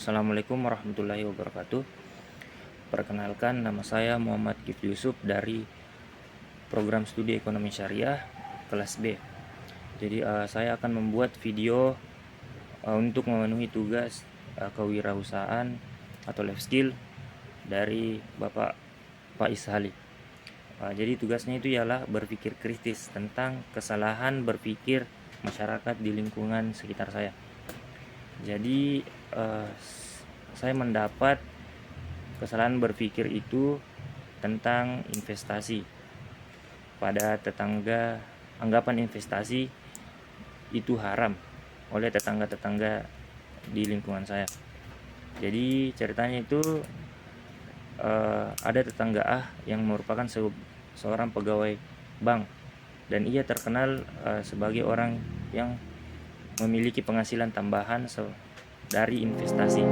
Assalamualaikum warahmatullahi wabarakatuh. Perkenalkan, nama saya Muhammad Kifli Yusuf dari program studi ekonomi syariah kelas B. Jadi saya akan membuat video untuk memenuhi tugas kewirausahaan atau life skill dari Bapak Faiz Halid. Jadi tugasnya itu ialah berpikir kritis tentang kesalahan berpikir masyarakat di lingkungan sekitar saya. Jadi saya mendapat kesalahan berpikir itu tentang investasi. Pada tetangga, anggapan investasi itu haram oleh tetangga-tetangga di lingkungan saya. Jadi ceritanya itu ada tetangga yang merupakan seorang pegawai bank, dan ia terkenal sebagai orang yang memiliki penghasilan tambahan dari investasi.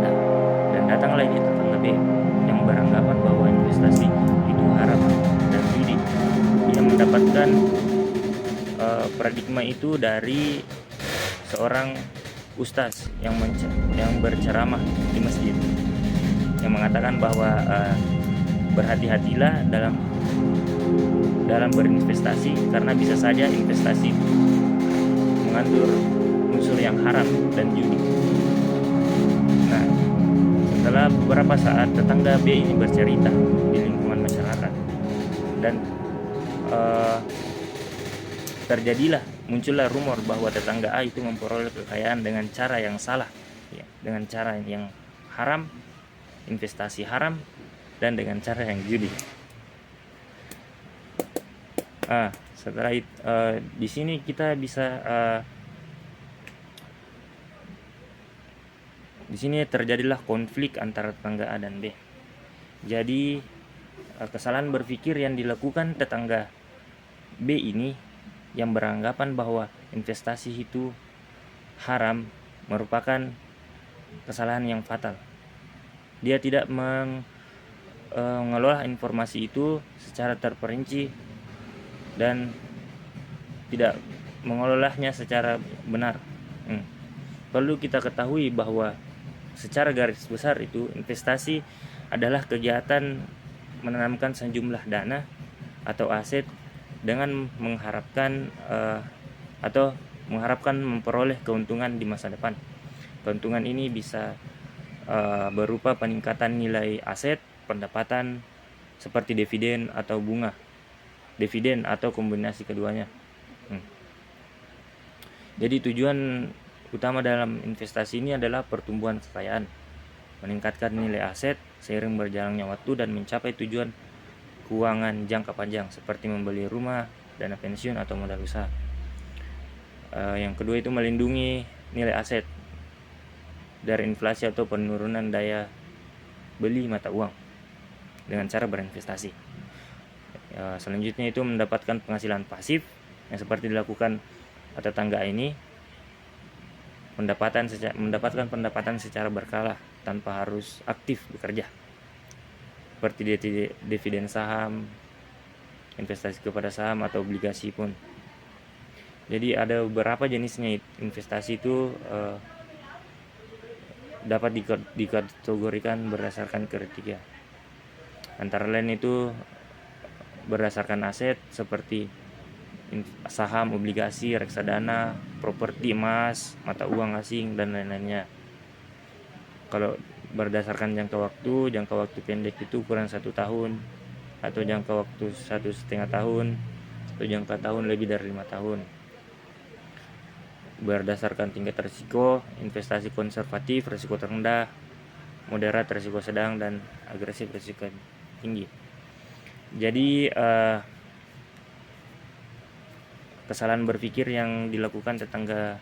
Nah, dan datanglah ini tetangga B yang beranggapan bahwa investasi itu haram dan judi. Ia mendapatkan paradigma itu dari seorang ustaz yang berceramah di masjid, yang mengatakan bahwa berhati-hatilah dalam berinvestasi, karena bisa saja investasi mengandung unsur yang haram dan judi. Nah, setelah beberapa saat tetangga B ini bercerita di lingkungan masyarakat, dan muncullah rumor bahwa tetangga A itu memperoleh kekayaan dengan cara yang salah, ya, dengan cara yang haram, investasi haram, dan dengan cara yang judi. Setelah itu, di sini kita bisa di sini terjadilah konflik antara tetangga A dan B. Jadi kesalahan berpikir yang dilakukan tetangga B ini, yang beranggapan bahwa investasi itu haram, merupakan kesalahan yang fatal. Dia tidak mengelola informasi itu secara terperinci dan tidak mengelolanya secara benar. Perlu kita ketahui bahwa secara garis besar itu investasi adalah kegiatan menanamkan sejumlah dana atau aset dengan mengharapkan memperoleh keuntungan di masa depan. Keuntungan ini bisa berupa peningkatan nilai aset, pendapatan seperti dividen atau bunga, dividen atau kombinasi keduanya. Jadi tujuan utama dalam investasi ini adalah pertumbuhan kekayaan, meningkatkan nilai aset seiring berjalannya waktu, dan mencapai tujuan keuangan jangka panjang seperti membeli rumah, dana pensiun, atau modal usaha. Yang kedua itu melindungi nilai aset dari inflasi atau penurunan daya beli mata uang dengan cara berinvestasi. Selanjutnya itu mendapatkan penghasilan pasif yang seperti dilakukan tetangga ini, mendapatkan pendapatan secara berkala tanpa harus aktif bekerja, seperti dividen saham, investasi kepada saham atau obligasi pun. Jadi ada beberapa jenisnya investasi itu dapat dikategorikan berdasarkan kriteria. Antara lain itu berdasarkan aset seperti saham, obligasi, reksadana, properti, emas, mata uang asing, dan lain-lainnya. Kalau berdasarkan jangka waktu pendek itu kurang 1 tahun, atau jangka waktu 1,5 tahun, atau jangka tahun lebih dari 5 tahun. Berdasarkan tingkat risiko, investasi konservatif, risiko terendah, moderat, risiko sedang, dan agresif, risiko tinggi. Jadi kesalahan berpikir yang dilakukan tetangga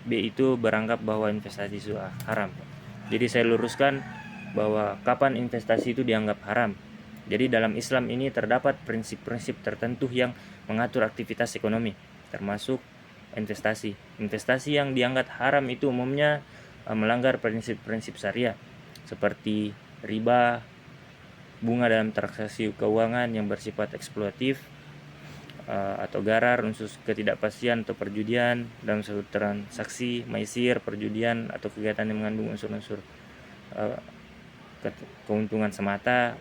B itu beranggap bahwa investasi itu haram. Jadi saya luruskan bahwa kapan investasi itu dianggap haram. Jadi dalam Islam ini terdapat prinsip-prinsip tertentu yang mengatur aktivitas ekonomi, termasuk investasi. Investasi yang dianggap haram itu umumnya melanggar prinsip-prinsip syariah seperti riba, bunga dalam transaksi keuangan yang bersifat eksploitatif, atau garar, unsur ketidakpastian atau perjudian dalam suatu transaksi, maisir, perjudian atau kegiatan yang mengandung unsur-unsur keuntungan semata.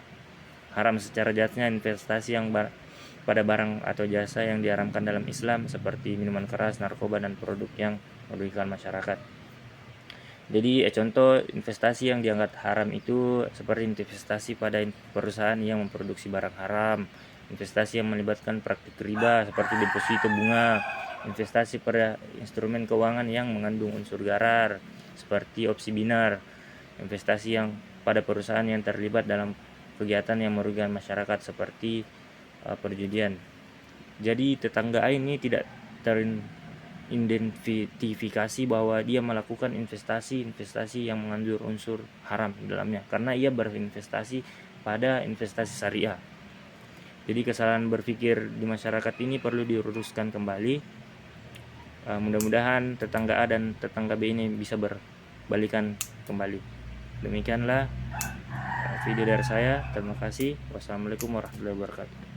Haram secara jasnya investasi yang pada barang atau jasa yang diharamkan dalam Islam seperti minuman keras, narkoba, dan produk yang merugikan masyarakat. Jadi contoh investasi yang dianggap haram itu seperti investasi pada perusahaan yang memproduksi barang haram, investasi yang melibatkan praktik riba seperti deposito bunga, investasi pada instrumen keuangan yang mengandung unsur garar seperti opsi binar, investasi yang pada perusahaan yang terlibat dalam kegiatan yang merugikan masyarakat seperti perjudian. Jadi tetangga A ini tidak teridentifikasi bahwa dia melakukan investasi yang mengandung unsur haram di dalamnya karena ia berinvestasi pada investasi syariah. Jadi kesalahan berpikir di masyarakat ini perlu diluruskan kembali. Mudah-mudahan tetangga A dan tetangga B ini bisa berbalikan kembali. Demikianlah video dari saya. Terima kasih. Wassalamualaikum warahmatullahi wabarakatuh.